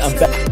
I'm back.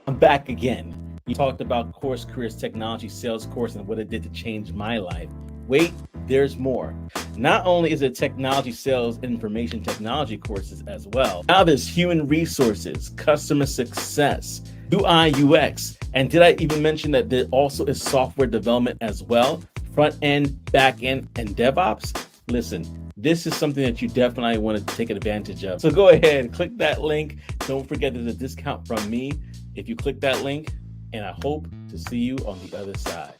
I'm back again. You talked about Course Careers Technology Sales Course and what it did to change my life. Wait, there's more. Not only is it technology sales, information technology courses as well. Now there's human resources, customer success, UI, UX. And did I even mention that there also is software development as well? Front end, back end, and DevOps? Listen, this is something that you definitely want to take advantage of. So go ahead, click that link. Don't forget there's a discount from me if you click that link, and I hope to see you on the other side.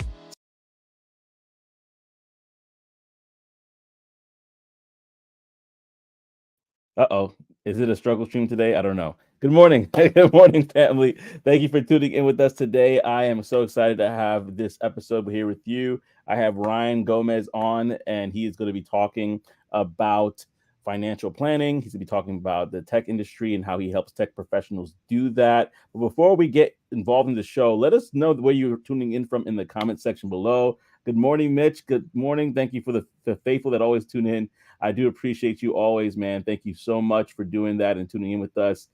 Uh-oh, is it a struggle stream today? I don't know. Good morning. Good morning, family. Thank you for tuning in with us today. I am so excited to have this episode here with you. I have Ryan Gomez on, and he is going to be talking about financial planning. He's going to be talking about the tech industry and how he helps tech professionals do that. But before we get involved in the show, let us know where you're tuning in from in the comment section below. Good morning, Mitch. Good morning. Thank you for the faithful that always tune in. I do appreciate you always, man. Thank you so much for doing that and tuning in with us.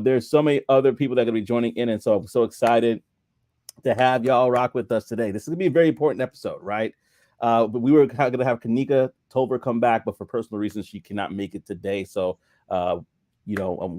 There's so many other people that are going to be joining in, and so I'm so excited to have y'all rock with us today. This is going to be a very important episode, right? But we were going to have Kanika Tolver come back, but for personal reasons, she cannot make it today. So, we're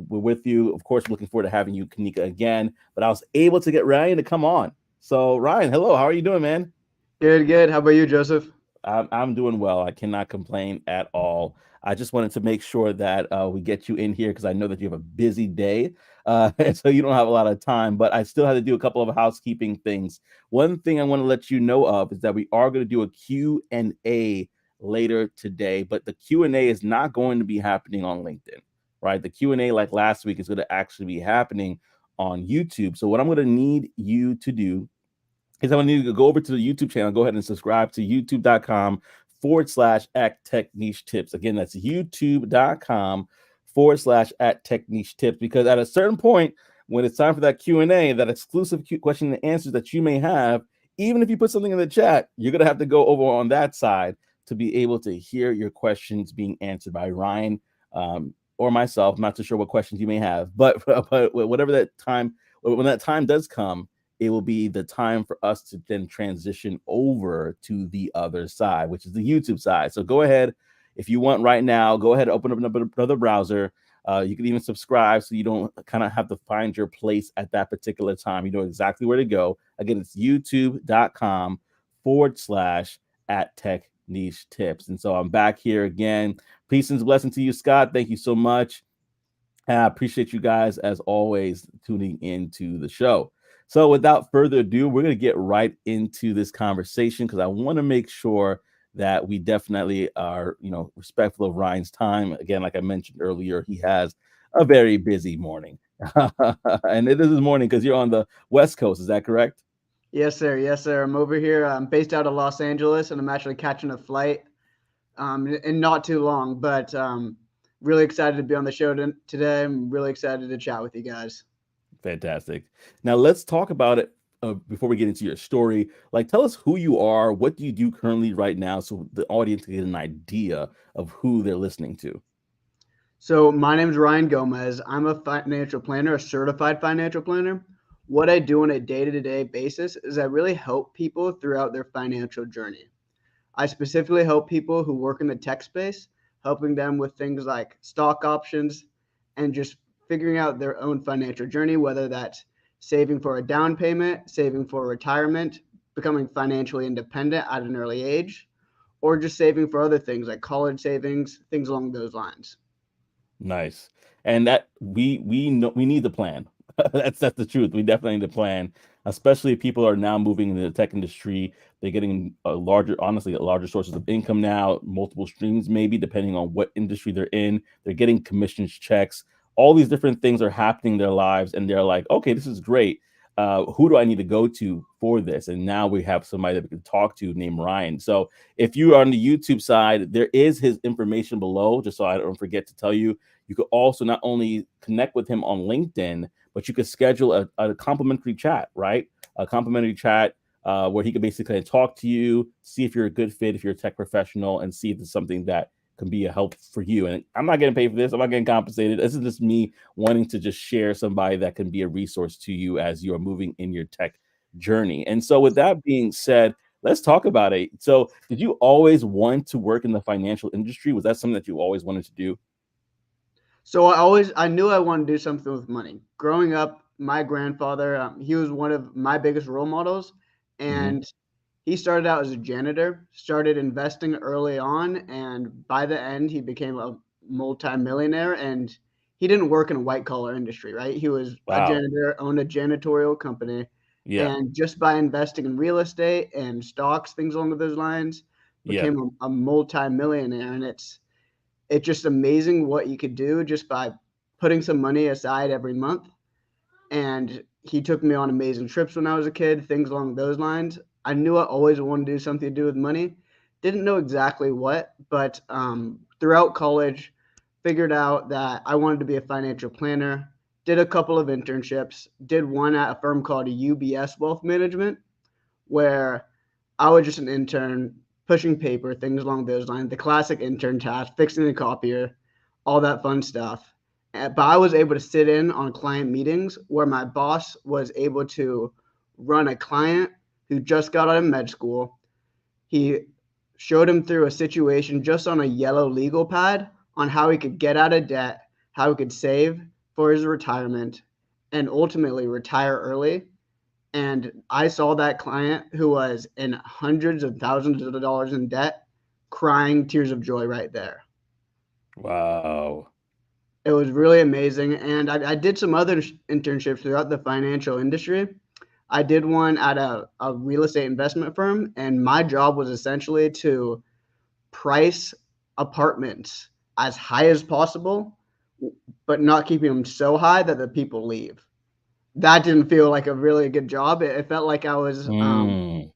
with you. Of course, looking forward to having you, Kanika, again. But I was able to get Ryan to come on. So, Ryan, hello. How are you doing, man? Good. How about you, Joseph? I'm doing well. I cannot complain at all. I just wanted to make sure that we get you in here because I know that you have a busy day, and so you don't have a lot of time. But I still had to do a couple of housekeeping things. One thing I want to let you know of is that we are going to do a Q&A later today, but the Q&A is not going to be happening on LinkedIn, right? The Q&A, like last week, is going to actually be happening on YouTube. So what I'm going to need you to do is I'm going to need you to go over to the YouTube channel, go ahead and subscribe to youtube.com/@TechNicheTips. Again, that's youtube.com/@TechNicheTips, because at a certain point, when it's time for that Q&A, that exclusive question and answers that you may have, even if you put something in the chat, you're going to have to go over on that side to be able to hear your questions being answered by Ryan or myself. I'm not too sure what questions you may have, but whatever that time, when that time does come, it will be the time for us to then transition over to the other side, which is the YouTube side. So go ahead, if you want right now, go ahead and open up another browser. You can even subscribe so you don't kind of have to find your place at that particular time. You know exactly where to go. Again, it's youtube.com/@TechNicheTips. And so I'm back here again. Peace and blessing to you, Scott. Thank you so much. And I appreciate you guys, as always, tuning into the show. So without further ado, we're going to get right into this conversation because I want to make sure that we definitely are, respectful of Ryan's time. Again, like I mentioned earlier, he has a very busy morning. And it is his morning because you're on the West Coast. Is that correct? Yes, sir. I'm over here. I'm based out of Los Angeles, and I'm actually catching a flight in not too long. But really excited to be on the show today. I'm really excited to chat with you guys. Fantastic. Now let's talk about it before we get into your story. Like, tell us who you are. What do you do currently right now, so the audience can get an idea of who they're listening to? So my name is Ryan Gomez. I'm a financial planner, a certified financial planner. What I do on a day-to-day basis is I really help people throughout their financial journey. I specifically help people who work in the tech space, helping them with things like stock options and just figuring out their own financial journey, whether that's saving for a down payment, saving for retirement, becoming financially independent at an early age, or just saving for other things like college savings, things along those lines. Nice. And that we know we need the plan. That's the truth. We definitely need the plan, especially if people are now moving into the tech industry. They're getting honestly, larger sources of income now, multiple streams, maybe depending on what industry they're in. They're getting commissions checks. All these different things are happening in their lives, and they're like, okay, this is great. Who do I need to go to for this? And now we have somebody that we can talk to named Ryan. So if you are on the YouTube side, there is his information below, just so I don't forget to tell you. You could also not only connect with him on LinkedIn, but you could schedule a complimentary chat, right? A complimentary chat where he could basically talk to you, see if you're a good fit, if you're a tech professional, and see if it's something that can be a help for you. And I'm not getting paid for this. I'm not getting compensated. This is just me wanting to just share somebody that can be a resource to you as you are moving in your tech journey. And so with that being said, let's talk about it. So did you always want to work in the financial industry? Was that something that you always wanted to do? So I knew I wanted to do something with money. Growing up, my grandfather, he was one of my biggest role models, Hmm. and he started out as a janitor, started investing early on, and by the end, he became a multimillionaire. And he didn't work in a white collar industry, right? He was a Wow. janitor, owned a janitorial company, Yeah. and just by investing in real estate and stocks, things along those lines, Yeah. became a multimillionaire. And it's just amazing what you could do just by putting some money aside every month. And he took me on amazing trips when I was a kid, things along those lines. I knew I always wanted to do something to do with money. Didn't know exactly what, but throughout college, figured out that I wanted to be a financial planner. Did a couple of internships. Did one at a firm called UBS Wealth Management, where I was just an intern pushing paper, things along those lines, the classic intern task, fixing the copier, all that fun stuff. But I was able to sit in on client meetings where my boss was able to run a client who just got out of med school. He showed him through a situation just on a yellow legal pad on how he could get out of debt, how he could save for his retirement, and ultimately retire early. And I saw that client who was in hundreds of thousands of dollars in debt crying tears of joy right there. Wow. It was really amazing. And I did some other internships throughout the financial industry. I did one at a real estate investment firm, and my job was essentially to price apartments as high as possible, but not keeping them so high that the people leave. That didn't feel like a really good job. It felt like I was Mm.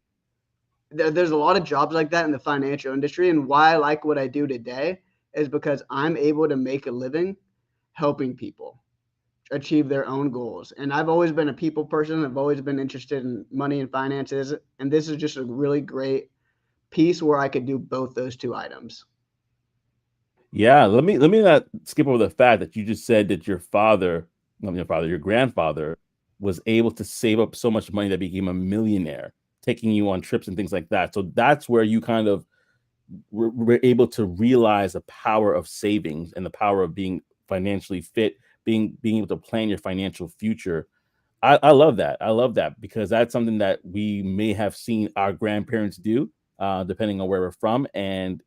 there's a lot of jobs like that in the financial industry. And why I like what I do today is because I'm able to make a living helping people achieve their own goals. And I've always been a people person. I've always been interested in money and finances. And this is just a really great piece where I could do both those two items. Yeah, let me not skip over the fact that you just said that your father, not your father, your grandfather was able to save up so much money that became a millionaire, taking you on trips and things like that. So that's where you kind of were able to realize the power of savings and the power of being financially fit, being able to plan your financial future. I love that. I love that because that's something that we may have seen our grandparents do, depending on where we're from, and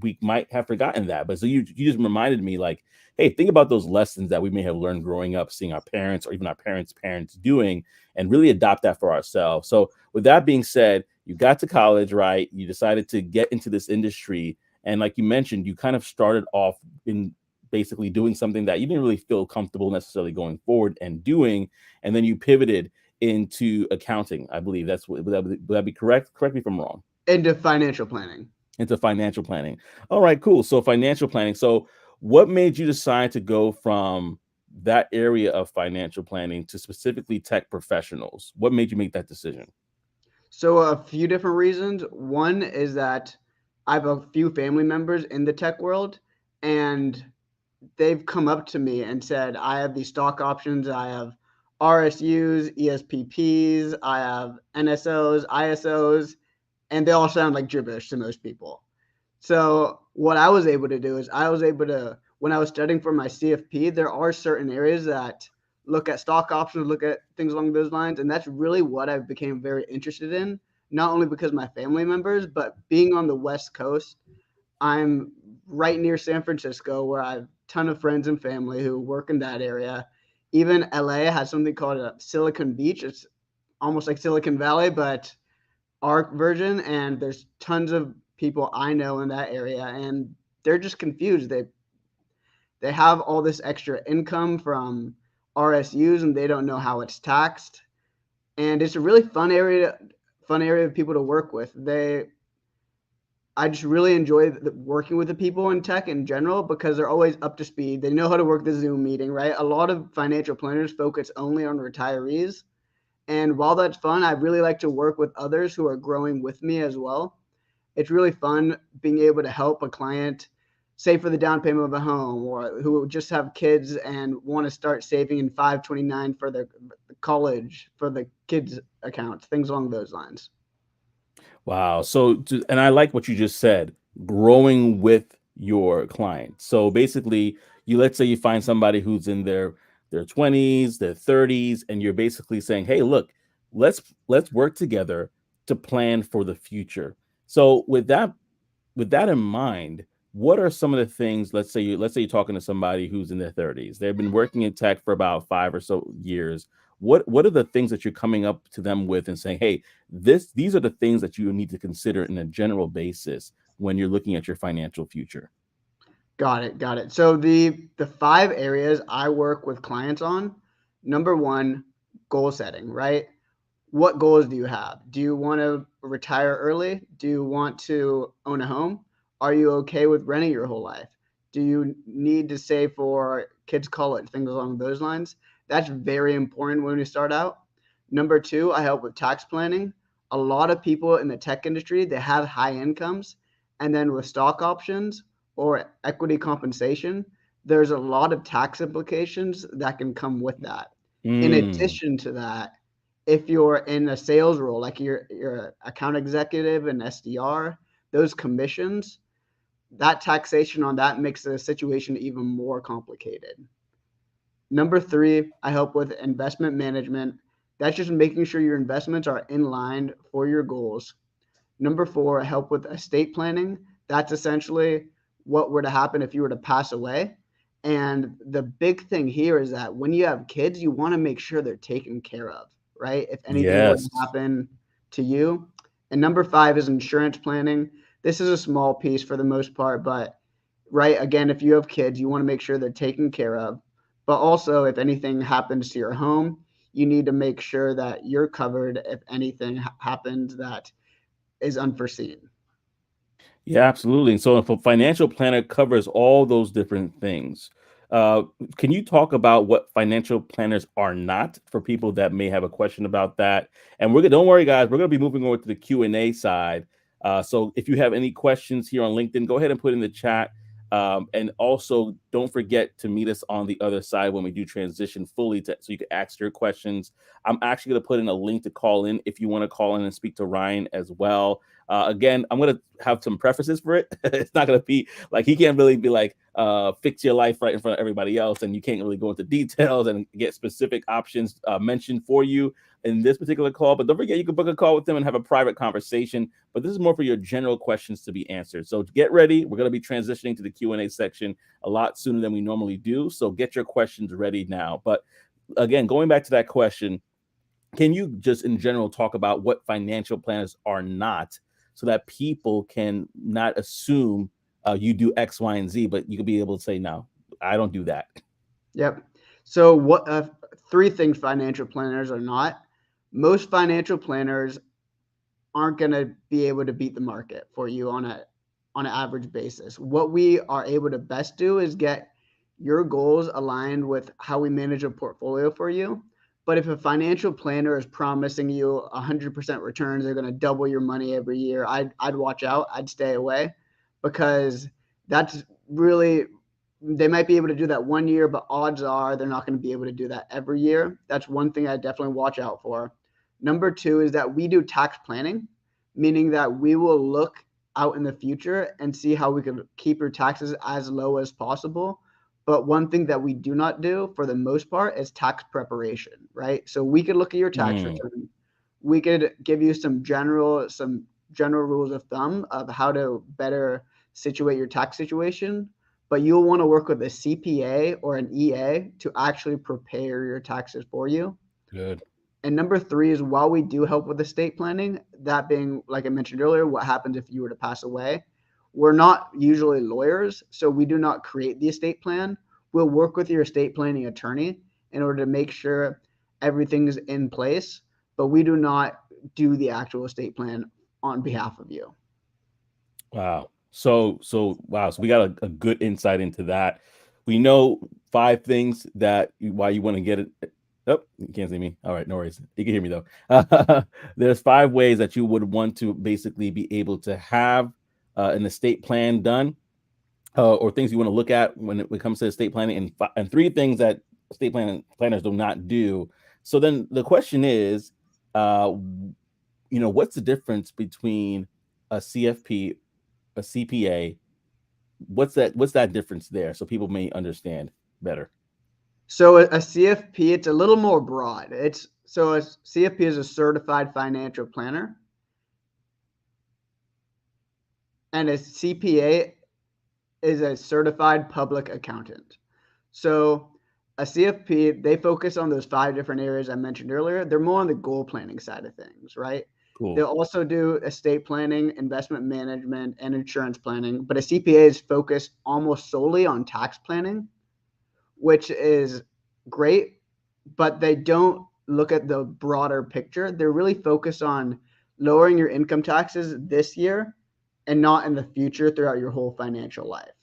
we might have forgotten that. But so you just reminded me, like, hey, think about those lessons that we may have learned growing up, seeing our parents or even our parents doing, and really adopt that for ourselves. So with that being said, you got to college, right? You decided to get into this industry, and like you mentioned, you kind of started off in basically doing something that you didn't really feel comfortable necessarily going forward and doing, and then you pivoted into accounting. I believe that's what would that be correct? Correct me if I'm wrong. Into financial planning. Into financial planning. All right, cool. So financial planning. So what made you decide to go from that area of financial planning to specifically tech professionals? What made you make that decision? So a few different reasons. One is that I have a few family members in the tech world, and they've come up to me and said, I have these stock options, I have RSUs, ESPPs, I have NSOs, ISOs, and they all sound like gibberish to most people. So what I was able to do is I was able to, when I was studying for my CFP, there are certain areas that look at stock options, look at things along those lines. And that's really what I became very interested in, not only because of my family members, but being on the West Coast. I'm right near San Francisco, where I have a ton of friends and family who work in that area. Even LA has something called a Silicon Beach. It's almost like Silicon Valley, but our version. And there's tons of people I know in that area, and they're just confused. They have all this extra income from RSUs, and they don't know how it's taxed. And it's a really fun area of people to work with. I just really enjoy working with the people in tech in general because they're always up to speed. They know how to work the Zoom meeting, right? A lot of financial planners focus only on retirees. And while that's fun, I really like to work with others who are growing with me as well. It's really fun being able to help a client save for the down payment of a home, or who just have kids and want to start saving in 529 for their college, for the kids' accounts, things along those lines. Wow. And I like what you just said, growing with your client. So basically, let's say you find somebody who's in their 20s, their 30s, and you're basically saying, "Hey, look, let's work together to plan for the future." So with that in mind, what are some of the things, let's say you're talking to somebody who's in their 30s. They've been working in tech for about 5 or so years. What are the things that you're coming up to them with and saying, "Hey, these are the things that you need to consider in a general basis when you're looking at your financial future?" Got it. Got it. So the five areas I work with clients on, number one, goal setting, right? What goals do you have? Do you want to retire early? Do you want to own a home? Are you okay with renting your whole life? Do you need to save for kids' college? Things along those lines. That's very important when we start out. Number two, I help with tax planning. A lot of people in the tech industry, they have high incomes, and then with stock options or equity compensation, there's a lot of tax implications that can come with that. In Mm. addition to that, if you're in a sales role, like you're account executive and SDR, those commissions, that taxation on that makes the situation even more complicated. Number three, I help with investment management. That's just making sure your investments are in line for your goals. Number four, I help with estate planning. That's essentially what were to happen if you were to pass away. And the big thing here is that when you have kids, you want to make sure they're taken care of, right? If anything were to Yes. happen to you. And number five is insurance planning. This is a small piece for the most part, but right, again, if you have kids, you want to make sure they're taken care of. But also, if anything happens to your home, you need to make sure that you're covered if anything happens that is unforeseen. Yeah, absolutely. And so if a financial planner covers all those different things, uh, can you talk about what financial planners are not for people that may have a question about that? And don't worry, guys, we're gonna be moving over to the Q&A side. So if you have any questions here on LinkedIn, go ahead and put in the chat. And also don't forget to meet us on the other side when we do transition fully so you can ask your questions. I'm actually going to put in a link to call in if you want to call in and speak to Ryan as well. Again, I'm going to have some prefaces for it. It's not going to be like, he can't really be like, fix your life right in front of everybody else. And you can't really go into details and get specific options mentioned for you in this particular call. But don't forget, you can book a call with them and have a private conversation. But this is more for your general questions to be answered. So get ready. We're going to be transitioning to the Q&A section a lot sooner than we normally do. So get your questions ready now. But again, going back to that question, can you just in general talk about what financial planners are not, so that people can not assume you do X, Y, and Z, but you could be able to say, "No, I don't do that." Yep. So what three things financial planners are not. Most financial planners aren't going to be able to beat the market for you on an average basis. What we are able to best do is get your goals aligned with how we manage a portfolio for you. But if a financial planner is promising you 100% returns, they're going to double your money every year, I'd watch out. I'd stay away, because that's really, they might be able to do that one year, but odds are they're not going to be able to do that every year. That's one thing I definitely watch out for. Number two is that we do tax planning, meaning that we will look out in the future and see how we can keep your taxes as low as possible, But one thing that we do not do for the most part is tax preparation, right? So we could look at your tax return. We could give you some general rules of thumb of how to better situate your tax situation, but you'll want to work with a CPA or an EA to actually prepare your taxes for you. Good. And number three is, while we do help with estate planning, that being, like I mentioned earlier, what happens if you were to pass away, we're not usually lawyers, so we do not create the estate plan. We'll work with your estate planning attorney in order to make sure everything's in place, but we do not do the actual estate plan on behalf of you. Wow. So wow. So we got a good insight into that. We know 5 things why you want to get it. Oh, you can't see me. All right, no worries. You can hear me though. There's 5 ways that you would want to basically be able to have an estate plan done, or things you want to look at when it comes to estate planning, and 3 things that estate planners do not do. So then the question is, what's the difference between a CFP, a CPA? What's that difference there, so people may understand better? So a CFP, it's a little more broad. A CFP is a certified financial planner, and a CPA is a certified public accountant. So a CFP, they focus on those 5 different areas I mentioned earlier. They're more on the goal planning side of things, right? Cool. They'll also do estate planning, investment management, and insurance planning. But a CPA is focused almost solely on tax planning, which is great, but they don't look at the broader picture. They're really focused on lowering your income taxes this year and not in the future throughout your whole financial life.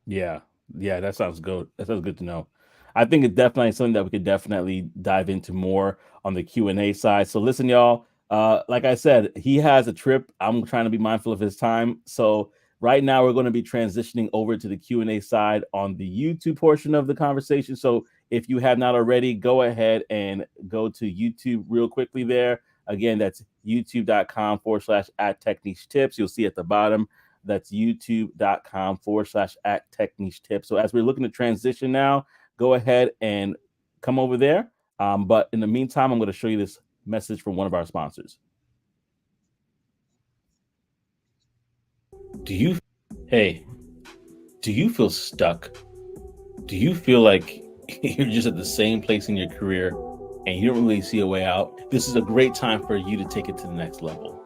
Yeah, that sounds good. That sounds good to know. I think it's definitely something that we could definitely dive into more on the Q&A side. So listen, y'all, like I said, he has a trip. I'm trying to be mindful of his time. So right now we're going to be transitioning over to the Q&A side on the YouTube portion of the conversation. So if you have not already, go ahead and go to YouTube real quickly there. Again, that's youtube.com/@technichetips. You'll see at the bottom, that's youtube.com/@technichetips. So as we're looking to transition now, go ahead and come over there. But in the meantime, I'm going to show you this message from one of our sponsors. Do you feel stuck? Do you feel like you're just at the same place in your career and you don't really see a way out? This is a great time for you to take it to the next level.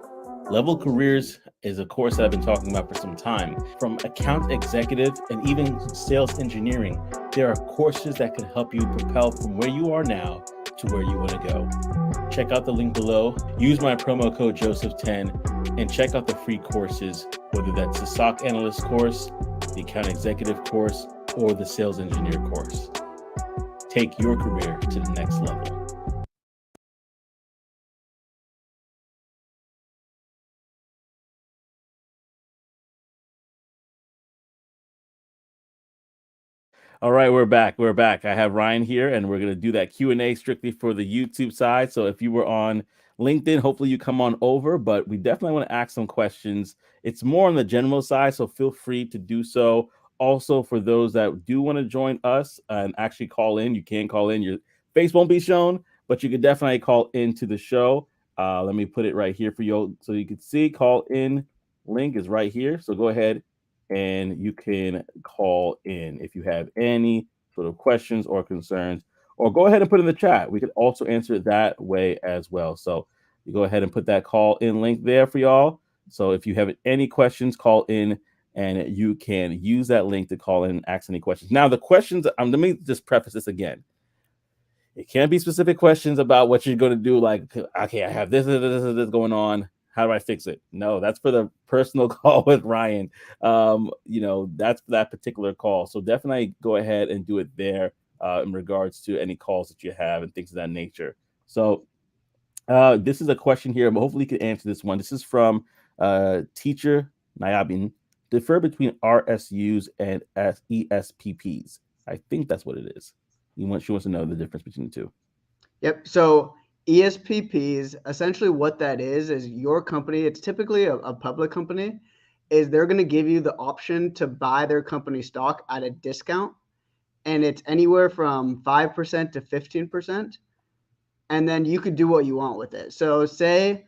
Level Careers is a course that I've been talking about for some time. From account executive and even sales engineering, there are courses that can help you propel from where you are now to where you want to go. Check out the link below, use my promo code Joseph10, and check out the free courses, whether that's the SOC analyst course, the account executive course, or the sales engineer course. Take your career to the next level. All right, we're back. I have Ryan here, and we're going to do that Q&A strictly for the YouTube side. So if you were on LinkedIn, hopefully you come on over, but we definitely want to ask some questions. It's more on the general side, so feel free to do so. Also, for those that do want to join us and actually call in, you can call in. Your face won't be shown, but you can definitely call into the show. Let me put it right here for you so you can see. Call in link is right here. So go ahead and you can call in if you have any sort of questions or concerns, or go ahead and put in the chat. We could also answer it that way as well. So you go ahead and put that call in link there for y'all. So if you have any questions, call in, and you can use that link to call in and ask any questions. Now, the questions, let me just preface this again. It can't be specific questions about what you're going to do, like, okay, I have this going on. How do I fix it? No, that's for the personal call with Ryan. That's that particular call. So definitely go ahead and do it there in regards to any calls that you have and things of that nature. So this is a question here. Hopefully you can answer this one. This is from teacher Nayabin. Differ between RSUs and ESPPs. I think that's what it is. She wants to know the difference between the two. Yep. So ESPPs, essentially what that is your company, it's typically a public company, is they're going to give you the option to buy their company stock at a discount, and it's anywhere from 5% to 15%. And then you could do what you want with it. So say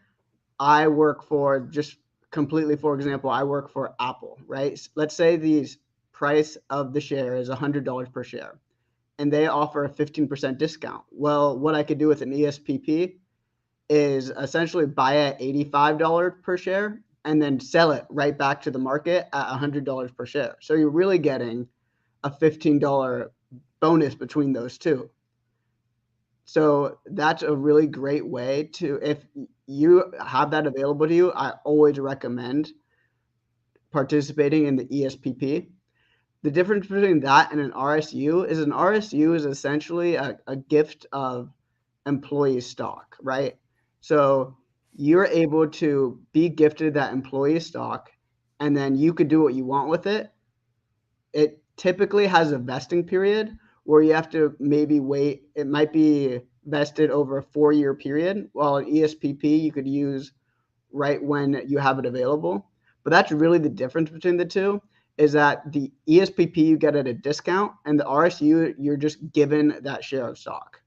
I work for, just completely for example, I work for Apple, right? Let's say the price of the share is $100 per share and they offer a 15% discount. Well, what I could do with an ESPP is essentially buy at $85 per share and then sell it right back to the market at $100 per share. So you're really getting a $15 bonus between those two. So that's a really great way to, if you have that available to you, I always recommend participating in the ESPP. The difference between that and an RSU is essentially a gift of employee stock, right? So you're able to be gifted that employee stock, and then you could do what you want with it. It typically has a vesting period where you have to maybe wait. It might be vested over a 4-year period, while an ESPP you could use right when you have it available. But that's really the difference between the two, is that the ESPP you get at a discount, and the RSU you're just given that share of stock.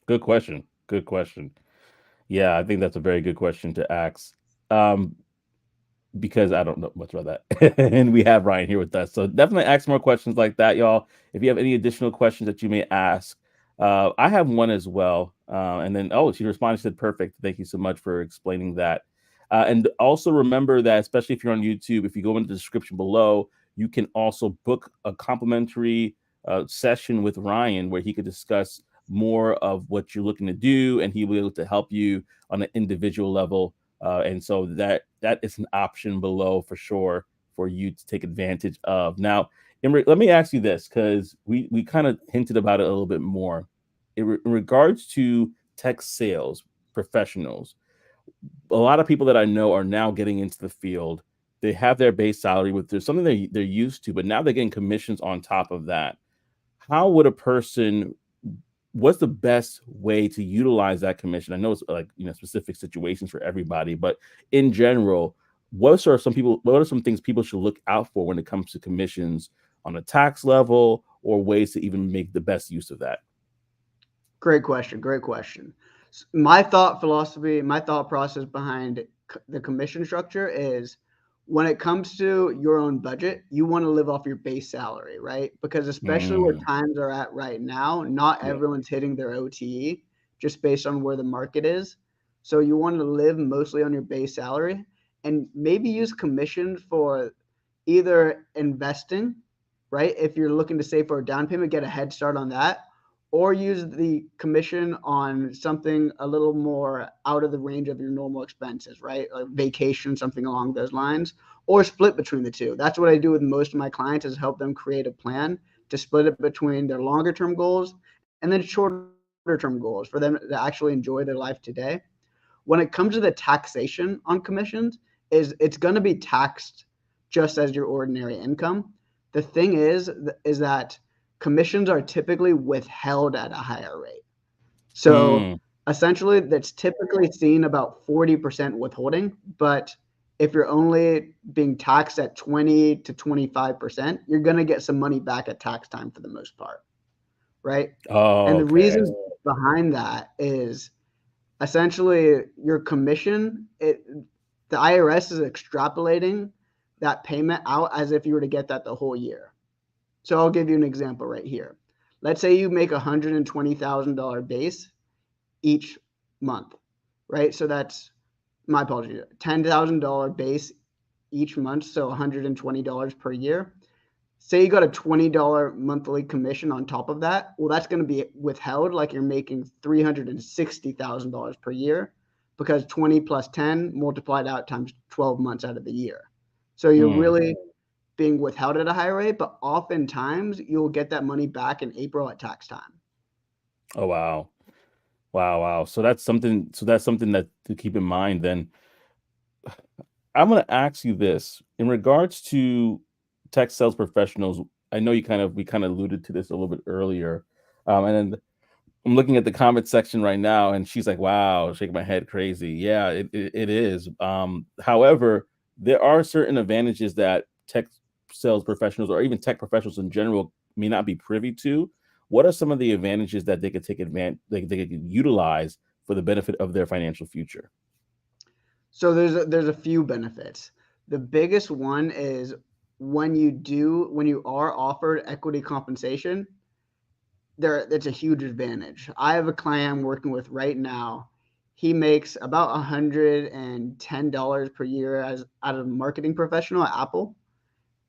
Good question. Good question. Yeah, I think that's a very good question to ask. Because I don't know much about that. And we have Ryan here with us. So definitely ask more questions like that, y'all. If you have any additional questions that you may ask, I have one as well. And then, she responded, she said, perfect. Thank you so much for explaining that. And also remember that, especially if you're on YouTube, if you go into the description below, you can also book a complimentary session with Ryan where he could discuss more of what you're looking to do, and he will be able to help you on an individual level. And so that is an option below for sure for you to take advantage of. Now, let me ask you this, because we kind of hinted about it a little bit more. In regards to tech sales professionals, a lot of people that I know are now getting into the field. They have their base salary with there's something they're used to, but now they're getting commissions on top of that. How would a person what's the best way to utilize that commission? I know it's like, specific situations for everybody, but in general, what are some things people should look out for when it comes to commissions on a tax level, or ways to even make the best use of that? Great question. Great question. My thought process behind the commission structure is, when it comes to your own budget, you want to live off your base salary, right? Because especially where times are at right now, not everyone's hitting their OTE just based on where the market is. So you want to live mostly on your base salary, and maybe use commission for either investing, right? If you're looking to save for a down payment, get a head start on that, or use the commission on something a little more out of the range of your normal expenses, right? Like vacation, something along those lines, or split between the two. That's what I do with most of my clients, is help them create a plan to split it between their longer term goals and then shorter term goals for them to actually enjoy their life today. When it comes to the taxation on commissions, it's going to be taxed just as your ordinary income. The thing is that commissions are typically withheld at a higher rate. So essentially, that's typically seen about 40% withholding. But if you're only being taxed at 20 to 25%, you're going to get some money back at tax time for the most part, right? And the reason behind that is essentially your commission, the IRS is extrapolating that payment out as if you were to get that the whole year. So I'll give you an example right here. Let's say you make $120,000 base each month, right? So that's, my apologies, $10,000 base each month, so $120 per year. Say you got a $20 monthly commission on top of that. Well, that's going to be withheld like you're making $360,000 per year, because 20 plus 10 multiplied out times 12 months out of the year. So you're really being withheld at a higher rate, but oftentimes you'll get that money back in April at tax time. Oh, wow. So that's something that to keep in mind. Then I'm going to ask you this in regards to tech sales professionals. I know we kind of alluded to this a little bit earlier. And then I'm looking at the comment section right now, and she's like, wow, shaking my head crazy. Yeah, it is. However, there are certain advantages that tech sales professionals or even tech professionals in general may not be privy to. What are some of the advantages that they could take advantage, they could utilize for the benefit of their financial future? So there's a few benefits. The biggest one is when you are offered equity compensation, that's a huge advantage. I have a client I'm working with right now. He makes about $110 per year as out of marketing professional at Apple.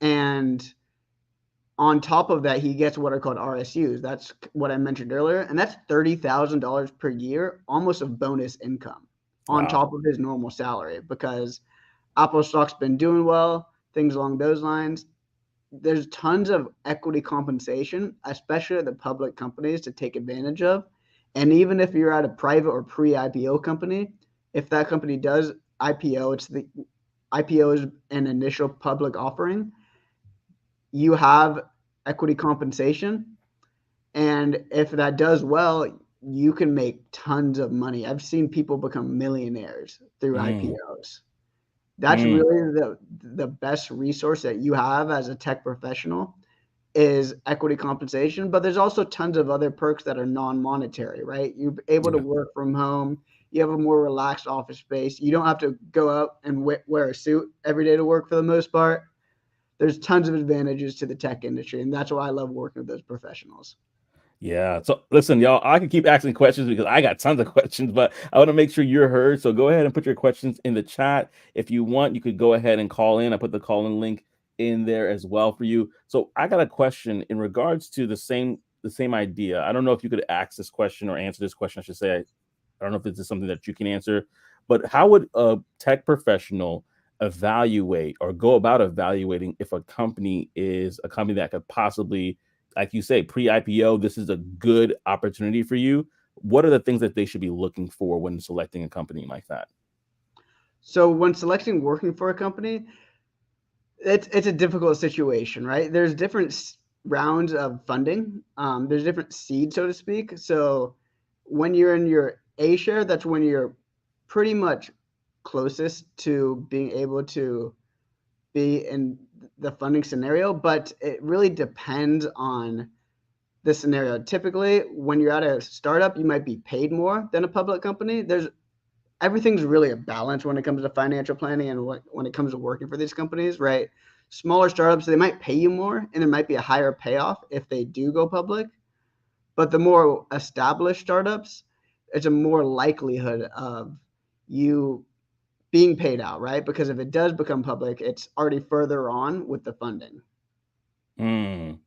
And on top of that, he gets what are called RSUs. That's what I mentioned earlier. And that's $30,000 per year, almost of bonus income on Wow. top of his normal salary because Apple stock's been doing well, things along those lines. There's tons of equity compensation, especially at the public companies to take advantage of. And even if you're at a private or pre-IPO company, if that company does IPO, IPO is an initial public offering. You have equity compensation. And if that does well, you can make tons of money. I've seen people become millionaires through Mm, IPOs. That's mm, really the best resource that you have as a tech professional is equity compensation, but there's also tons of other perks that are non-monetary, right? You're able to yeah. work from home. You have a more relaxed office space. You don't have to go out and wear a suit every day to work for the most part. There's tons of advantages to the tech industry, and that's why I love working with those professionals. Yeah. So listen, y'all, I can keep asking questions because I got tons of questions, but I want to make sure you're heard. So go ahead and put your questions in the chat. If you want, you could go ahead and call in. I put the call in link in there as well for you. So I got a question in regards to the same idea. I don't know if you could ask this question or answer this question. I should say, I don't know if this is something that you can answer, but how would a tech professional evaluate or go about evaluating if a company is a company that could possibly, like you say, pre-IPO, this is a good opportunity for you? What are the things that they should be looking for when selecting a company like that? So when selecting working for a company, it's a difficult situation, right? There's different rounds of funding. There's different seeds, so to speak. So when you're in your A share, that's when you're pretty much closest to being able to be in the funding scenario, but it really depends on the scenario. Typically, when you're at a startup, you might be paid more than a public company. There's everything's really a balance when it comes to financial planning and when it comes to working for these companies, right? Smaller startups, they might pay you more and there might be a higher payoff if they do go public. But the more established startups, it's a more likelihood of you being paid out, right? Because if it does become public, it's already further on with the funding. Mm,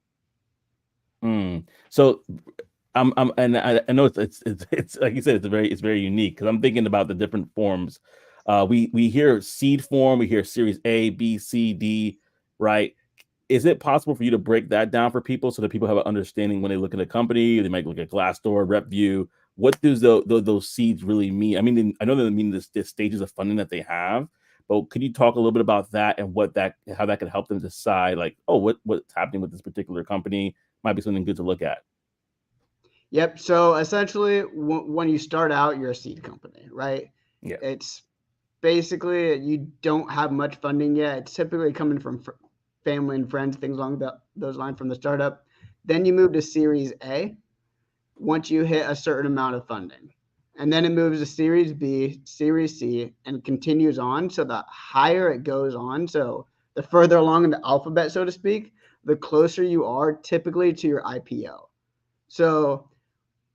mm. So and I know it's like you said, it's very unique because I'm thinking about the different forms. We hear seed form, we hear Series A, B, C, D, right? Is it possible for you to break that down for people so that people have an understanding when they look at a company? They might look at Glassdoor, RepView. What does those seeds really mean? I mean, I know they mean the stages of funding that they have, but could you talk a little bit about that and how that could help them decide, like, oh, what's happening with this particular company might be something good to look at? Yep. So essentially, when you start out, you're a seed company, right? Yeah. It's basically you don't have much funding yet. It's typically coming from family and friends, things along those lines from the startup. Then you move to Series A once you hit a certain amount of funding. And then it moves to Series B, Series C, and continues on. So the higher it goes on, so the further along in the alphabet, so to speak, the closer you are typically to your IPO. So,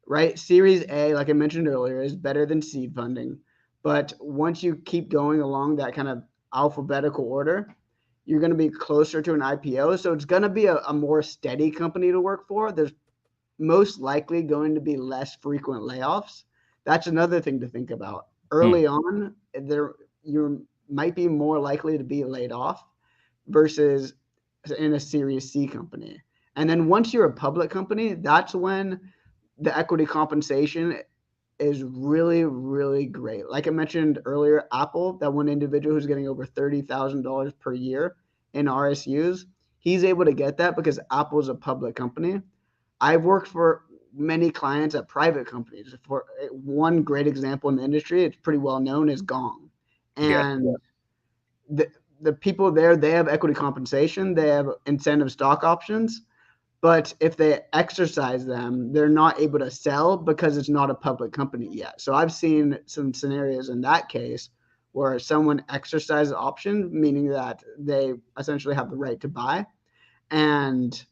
right, Series A, like I mentioned earlier, is better than seed funding. But once you keep going along that kind of alphabetical order, you're going to be closer to an IPO. So it's going to be a more steady company to work for. There's most likely going to be less frequent layoffs. That's another thing to think about. Hmm. Early on, there you might be more likely to be laid off versus in a Series C company. And then once you're a public company, that's when the equity compensation is really, really great. Like I mentioned earlier, Apple, that one individual who's getting over $30,000 per year in RSUs, he's able to get that because Apple's a public company. I've worked for many clients at private companies. For one great example in the industry, it's pretty well known as Gong. Yeah. And the, the people there, they have equity compensation, they have incentive stock options, but if they exercise them, they're not able to sell because it's not a public company yet. So I've seen some scenarios in that case where someone exercises option, meaning that they essentially have the right to buy. And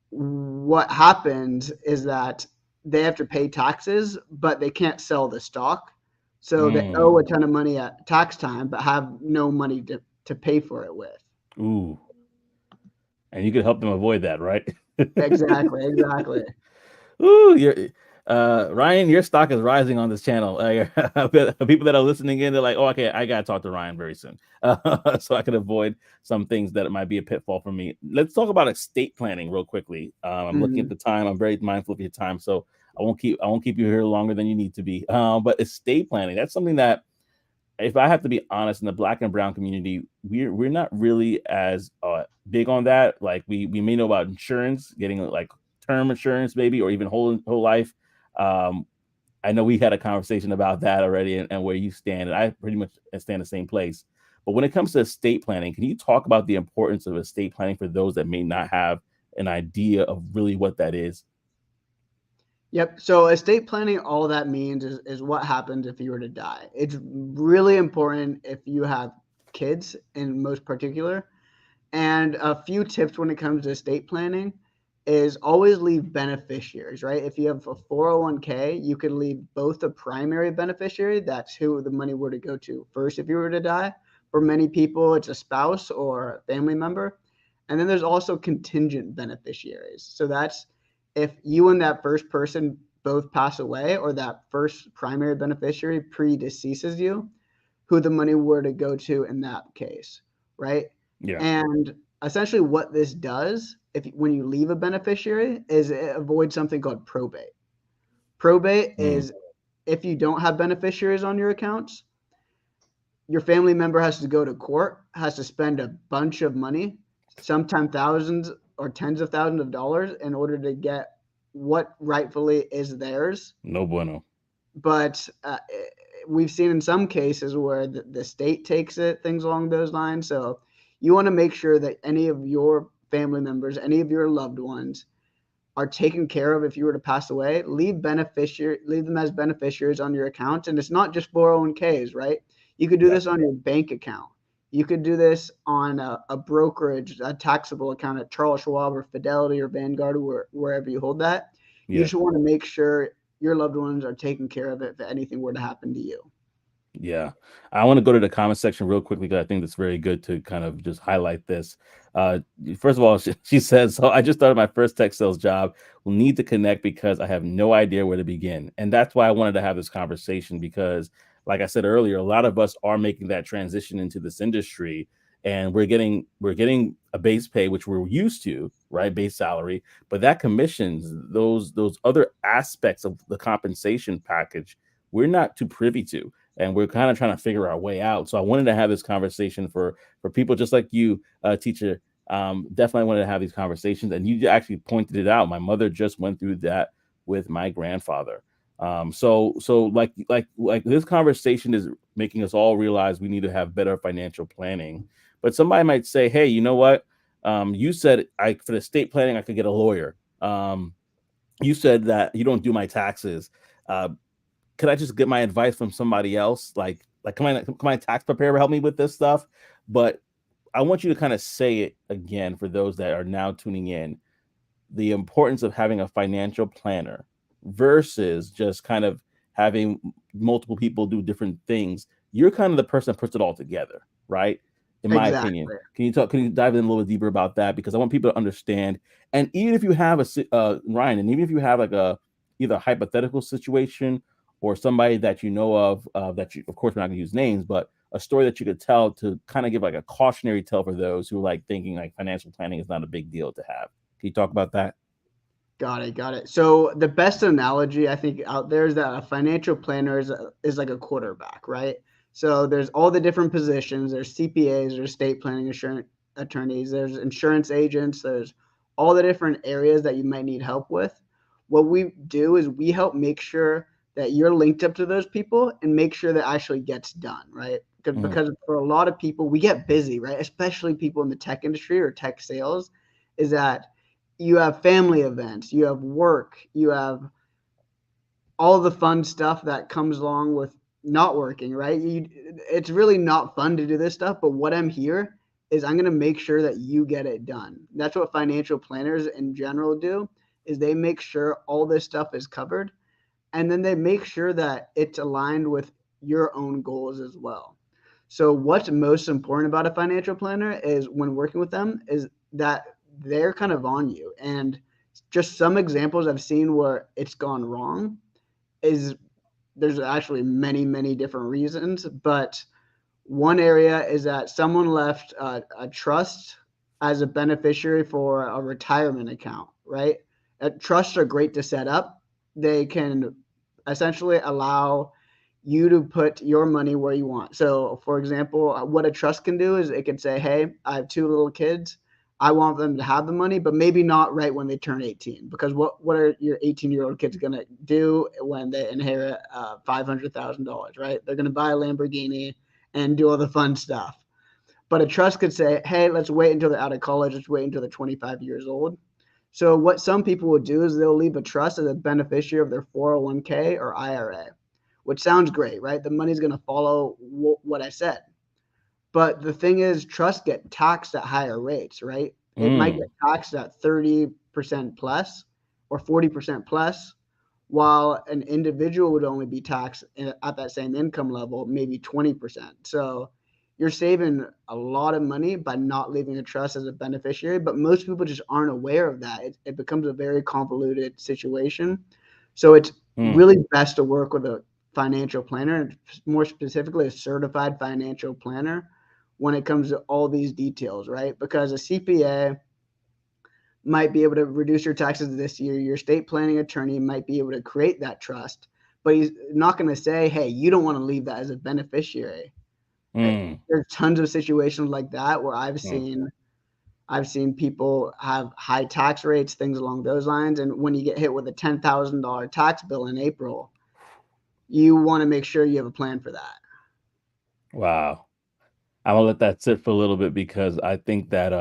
what happens is that they have to pay taxes, but they can't sell the stock. So they owe a ton of money at tax time, but have no money to pay for it with. Ooh. And you could help them avoid that, right? Exactly. Ooh, Ryan, your stock is rising on this channel. People that are listening in, they're like, "Oh, okay, I gotta talk to Ryan very soon, so I can avoid some things that might be a pitfall for me." Let's talk about estate planning real quickly. I'm looking at the time. I'm very mindful of your time, so I won't keep you here longer than you need to be. But estate planning—that's something that, if I have to be honest, in the Black and brown community, we're not really as big on that. Like we may know about insurance, getting like term insurance, maybe, or even whole life. I know we had a conversation about that already, and where you stand, and I pretty much stand the same place. But when it comes to estate planning, can you talk about the importance of estate planning for those that may not have an idea of really what that is? Yep. So estate planning, all that means is what happens if you were to die. It's really important if you have kids in most particular. And a few tips when it comes to estate planning is always leave beneficiaries, right? If you have a 401k, you could leave both the primary beneficiary, that's who the money were to go to first if you were to die. For many people, it's a spouse or a family member. And then there's also contingent beneficiaries. So that's if you and that first person both pass away, or that first primary beneficiary predeceases you, who the money were to go to in that case, right? Yeah. And essentially what this does, when you leave a beneficiary, is it avoids something called probate. Probate is if you don't have beneficiaries on your accounts, your family member has to go to court, has to spend a bunch of money, sometimes thousands or tens of thousands of dollars, in order to get what rightfully is theirs. No bueno. But we've seen in some cases where the state takes it, things along those lines. So you want to make sure that any of your family members, any of your loved ones, are taken care of. If you were to pass away, leave them as beneficiaries on your account. And it's not just 401ks, right? You could do this on your bank account. You could do this on a brokerage, a taxable account at Charles Schwab or Fidelity or Vanguard, or wherever you hold that. You just want to make sure your loved ones are taken care of if anything were to happen to you. Yeah. I want to go to the comment section real quickly, because I think that's very good to kind of just highlight this. First of all, she says, "So I just started my first tech sales job. We'll need to connect because I have no idea where to begin." And that's why I wanted to have this conversation, because like I said earlier, a lot of us are making that transition into this industry, and we're getting a base pay, which we're used to, right? Base salary, but that commissions, those other aspects of the compensation package, we're not too privy to, and we're kind of trying to figure our way out. So I wanted to have this conversation for people just like you, teacher. Definitely wanted to have these conversations, and you actually pointed it out. My mother just went through that with my grandfather. So like this conversation is making us all realize we need to have better financial planning. But somebody might say, "Hey, you know what? You said for the estate planning, I could get a lawyer. You said that you don't do my taxes. Could I just get my advice from somebody else? Like, can my tax preparer help me with this stuff?" But I want you to kind of say it again for those that are now tuning in: the importance of having a financial planner versus just kind of having multiple people do different things. You're kind of the person that puts it all together, right? In my opinion. Can you dive in a little bit deeper about that? Because I want people to understand. And even if you have Ryan, and even if you have like either a hypothetical situation or somebody that you know of that you, of course, we're not gonna use names, but a story that you could tell to kind of give like a cautionary tale for those who are like thinking like financial planning is not a big deal to have. Can you talk about that? Got it. So the best analogy I think out there is that a financial planner is like a quarterback, right? So there's all the different positions. There's CPAs, there's estate planning insurance attorneys, there's insurance agents, there's all the different areas that you might need help with. What we do is we help make sure that you're linked up to those people and make sure that actually gets done, right? Mhm. because for a lot of people, we get busy, right? Especially people in the tech industry or tech sales, is that you have family events, you have work, you have all the fun stuff that comes along with not working, right? It's really not fun to do this stuff, but what I'm here is I'm going to make sure that you get it done. That's what financial planners in general do is they make sure all this stuff is covered and then they make sure that it's aligned with your own goals as well. So what's most important about a financial planner is when working with them is that they're kind of on you. And just some examples I've seen where it's gone wrong is there's actually many different reasons, but one area is that someone left a trust as a beneficiary for a retirement account, right? Trusts are great to set up. They can essentially allow you to put your money where you want. So, for example, what a trust can do is it can say, hey, I have two little kids. I want them to have the money, but maybe not right when they turn 18. Because what are your 18-year-old kids going to do when they inherit $500,000, right? They're going to buy a Lamborghini and do all the fun stuff. But a trust could say, hey, let's wait until they're out of college. Let's wait until they're 25 years old. So what some people will do is they'll leave a trust as a beneficiary of their 401k or IRA, which sounds great, right? The money's going to follow what I said. But the thing is, trusts get taxed at higher rates, right? It might Mm. get taxed at 30% plus or 40% plus, while an individual would only be taxed at that same income level, maybe 20%. So you're saving a lot of money by not leaving a trust as a beneficiary, but most people just aren't aware of that. It becomes a very convoluted situation. So it's Mm. really best to work with a financial planner, and more specifically, a certified financial planner when it comes to all these details, right? Because a CPA might be able to reduce your taxes this year. Your estate planning attorney might be able to create that trust, but he's not going to say, hey, you don't want to leave that as a beneficiary. Mm. There's tons of situations like that where Mm. I've seen people have high tax rates, things along those lines. And when you get hit with a $10,000 tax bill in April, you want to make sure you have a plan for that. Wow. I'm gonna let that sit for a little bit because I think that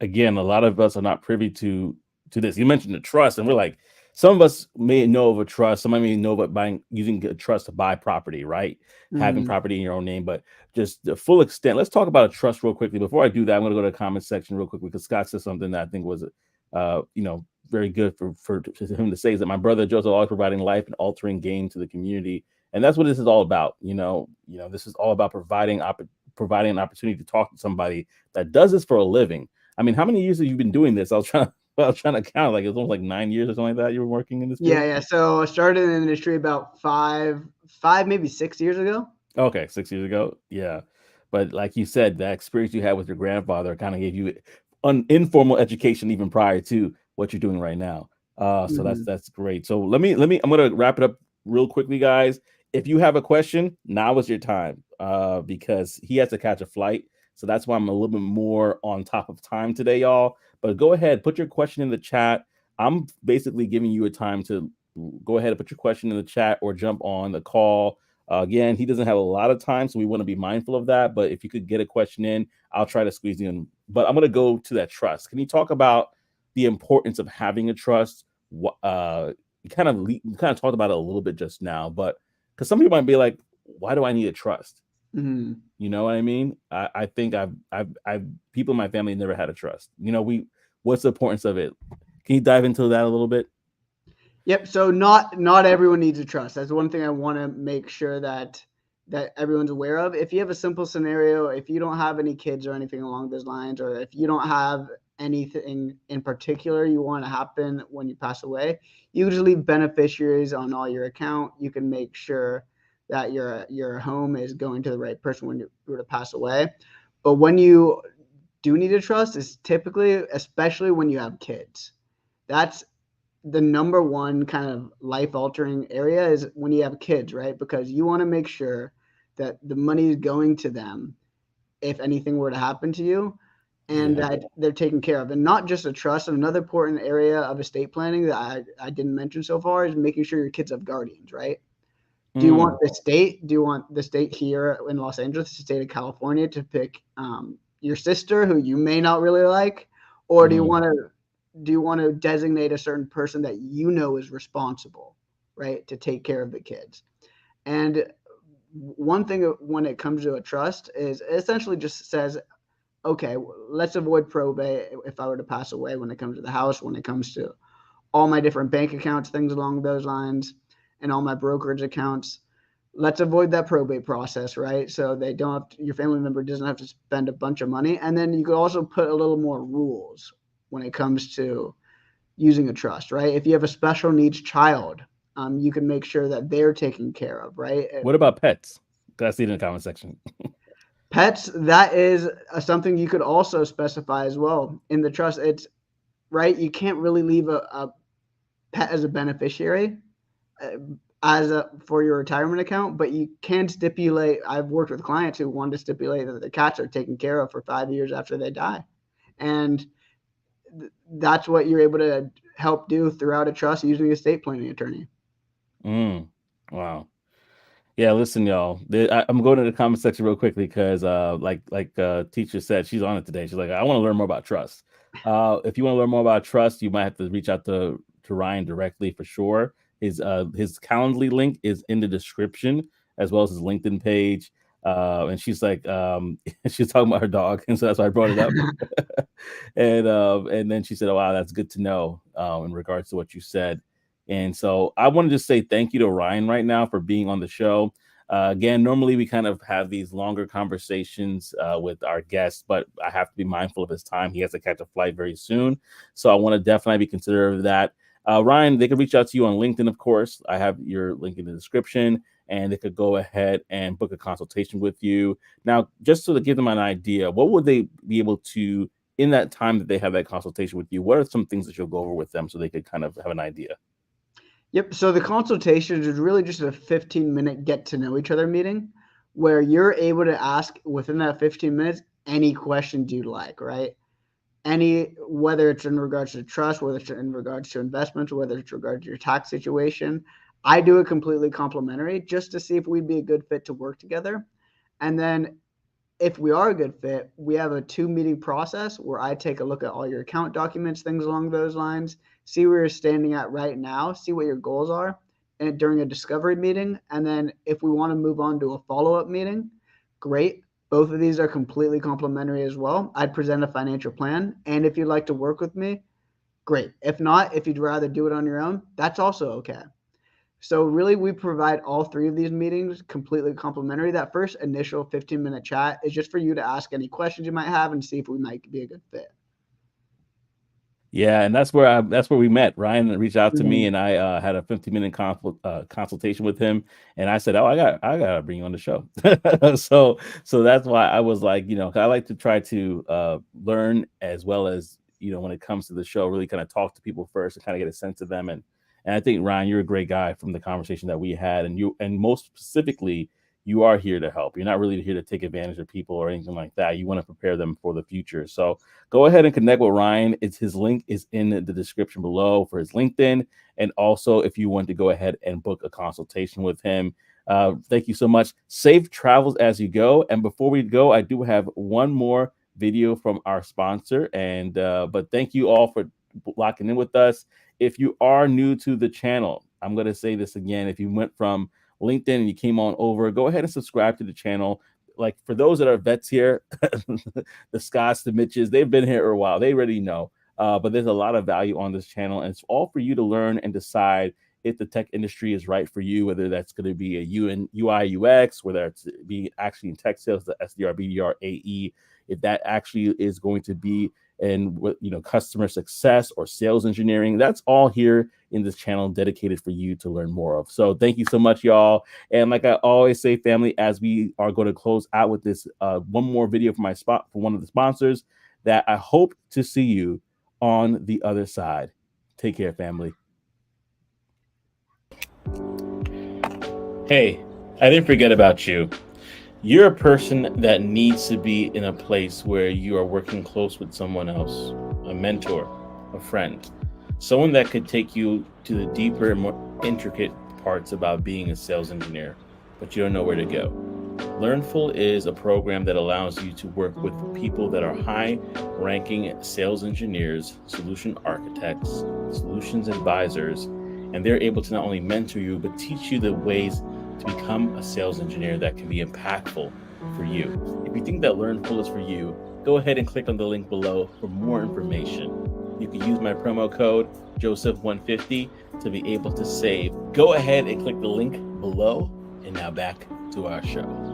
again, a lot of us are not privy to this. You mentioned the trust, and we're like, some of us may know of a trust, some may know about buying using a trust to buy property, right? Having Mm, property in your own name, but just the full extent. Let's talk about a trust real quickly. Before I do that, I'm gonna go to the comment section real quickly because Scott said something that I think was very good for him to say is that my brother Joseph always providing life and altering gain to the community. And that's what this is all about. This is all about providing an opportunity to talk to somebody that does this for a living. I mean, how many years have you been doing this? I was trying to count. Like it's almost like 9 years or something like that. You were working in this field. yeah. So I started in the industry about maybe 6 years ago. Okay, 6 years ago. Yeah, but like you said, that experience you had with your grandfather kind of gave you an informal education even prior to what you're doing right now. So Mhm. that's great. So let me. I'm gonna wrap it up real quickly, guys. If you have a question, now is your time. Because he has to catch a flight. So that's why I'm a little bit more on top of time today, y'all. But go ahead, put your question in the chat. I'm basically giving you a time to go ahead and put your question in the chat or jump on the call. Again, he doesn't have a lot of time, so we want to be mindful of that. But if you could get a question in, I'll try to squeeze you in. But I'm going to go to that trust. Can you talk about the importance of having a trust? You kind of talked about it a little bit just now, but because some people might be like, "Why do I need a trust?" Mhm. You know what I mean? I think I've people in my family never had a trust. What's the importance of it? Can you dive into that a little bit? Yep. So not everyone needs a trust. That's one thing I want to make sure that everyone's aware of. If you have a simple scenario, if you don't have any kids or anything along those lines, or if you don't have anything in particular you want to happen when you pass away, you just leave beneficiaries on all your account. You can make sure that your home is going to the right person when you were to pass away. But when you do need a trust, is typically, especially when you have kids. That's the number one kind of life altering area is when you have kids, right? Because you want to make sure that the money is going to them if anything were to happen to you and Yeah. that they're taken care of. And not just a trust. Another important area of estate planning that I didn't mention so far is making sure your kids have guardians, right? Do you want the state? Do you want the state here in Los Angeles, the state of California, to pick your sister, who you may not really like, or do you want to designate a certain person that you know is responsible, right, to take care of the kids? And one thing when it comes to a trust is it essentially just says, okay, let's avoid probate if I were to pass away when it comes to the house, when it comes to all my different bank accounts, things along those lines, and all my brokerage accounts. Let's avoid that probate process, right? So they don't have to, your family member doesn't have to spend a bunch of money. And then you could also put a little more rules when it comes to using a trust, right? If you have a special needs child, you can make sure that they're taken care of, right? What about pets? I see it in the comment section. Pets, that is something you could also specify as well in the trust. It's right. You can't really leave a pet as a beneficiary for your retirement account, but you can stipulate. I've worked with clients who want to stipulate that the cats are taken care of for 5 years after they die. And that's what you're able to help do throughout a trust using a estate planning attorney. Wow. Yeah, listen, y'all. I'm going to the comment section real quickly because, like teacher said, she's on it today. She's like, I want to learn more about trust. If you want to learn more about trust, you might have to reach out to Ryan directly for sure. His Calendly link is in the description, as well as his LinkedIn page. And she's like, she's talking about her dog, and so that's why I brought it up. And then she said, "Oh wow, that's good to know." In regards to what you said. And so I want to just say thank you to Ryan right now for being on the show. Again, normally we kind of have these longer conversations with our guests, but I have to be mindful of his time. He has to catch a flight very soon. So I want to definitely be considerate of that. Ryan, they can reach out to you on LinkedIn, of course. I have your link in the description, and they could go ahead and book a consultation with you. Now, just to give them an idea, what would they be able to, in that time that they have that consultation with you, what are some things that you'll go over with them so they could kind of have an idea? Yep. So the consultations is really just a 15-minute get to know each other meeting where you're able to ask within that 15 minutes any questions you'd like, right? Whether it's in regards to trust, whether it's in regards to investments, whether it's in regards to your tax situation. I do it completely complimentary just to see if we'd be a good fit to work together. And then if we are a good fit, we have a 2-meeting process where I take a look at all your account documents, things along those lines, see where you're standing at right now, see what your goals are, and during a discovery meeting. And then if we want to move on to a follow-up meeting, great. Both of these are completely complimentary as well. I'd present a financial plan. And if you'd like to work with me, great. If not, if you'd rather do it on your own, that's also okay. So really, we provide all 3 of these meetings completely complimentary. That first initial 15-minute chat is just for you to ask any questions you might have and see if we might be a good fit. Yeah, and that's where we met. Ryan reached out to me, and I had a 15-minute consultation with him, and I said, "Oh, I gotta bring you on the show." so that's why I was like, I like to try to learn as well as when it comes to the show, really kind of talk to people first and kind of get a sense of them. And I think, Ryan, you're a great guy from the conversation that we had, and most specifically, you are here to help. You're not really here to take advantage of people or anything like that. You want to prepare them for the future. So go ahead and connect with Ryan. His link is in the description below for his LinkedIn. And also, if you want to go ahead and book a consultation with him. Thank you so much. Safe travels as you go. And before we go, I do have one more video from our sponsor. But thank you all for locking in with us. If you are new to the channel, I'm going to say this again. If you went from LinkedIn and you came on over, go ahead and subscribe to the channel. Like for those that are vets here, the Scotts, the Mitches, they've been here a while. They already know. But there's a lot of value on this channel, and it's all for you to learn and decide if the tech industry is right for you, whether that's going to be a UI, UX, whether it's be actually in tech sales, the SDR, BDR, AE, if that actually is going to be in customer success or sales engineering. That's all here in this channel dedicated for you to learn more of. So thank you so much, y'all. And like I always say, family, as we are going to close out with this one more video from one of the sponsors, that I hope to see you on the other side. Take care, family. Hey, I didn't forget about you. You're a person that needs to be in a place where you are working close with someone else, a mentor, a friend, someone that could take you to the deeper and more intricate parts about being a sales engineer, but you don't know where to go. Learnful is a program that allows you to work with people that are high-ranking sales engineers, solution architects, solutions advisors, and they're able to not only mentor you, but teach you the ways to become a sales engineer that can be impactful for you. If you think that Learnful is for you, go ahead and click on the link below for more information. You can use my promo code Joseph150 to be able to save. Go ahead and click the link below. And now back to our show.